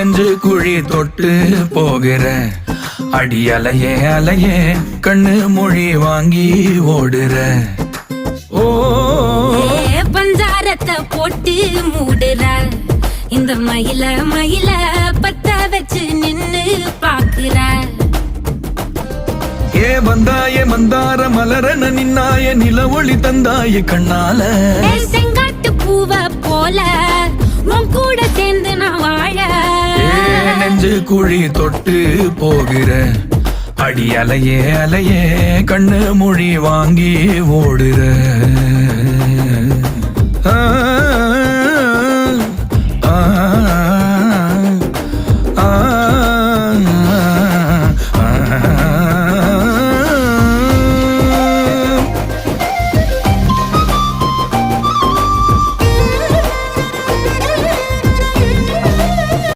நெஞ்சு குழி தொட்டு போகிற அடி அலையே அலையே கண்ணு மொழி வாங்கி ஓடுற. ஓ பஞ்சாரத்தை போட்டு மூடுற இந்த மயில மயில பத்த வச்சு நின்னு பாக்குற. ஏ வந்தாய மந்தார மலரன நின்னாய நில ஒளி தந்தாய கண்ணால. செங்காட்டு பூவ போல உன் கூட சேர்ந்து நான் வாழ. நெஞ்சு குழி தொட்டு போகிற அடி அலையே அலையே கண்ணு மொழி வாங்கி ஓடுற.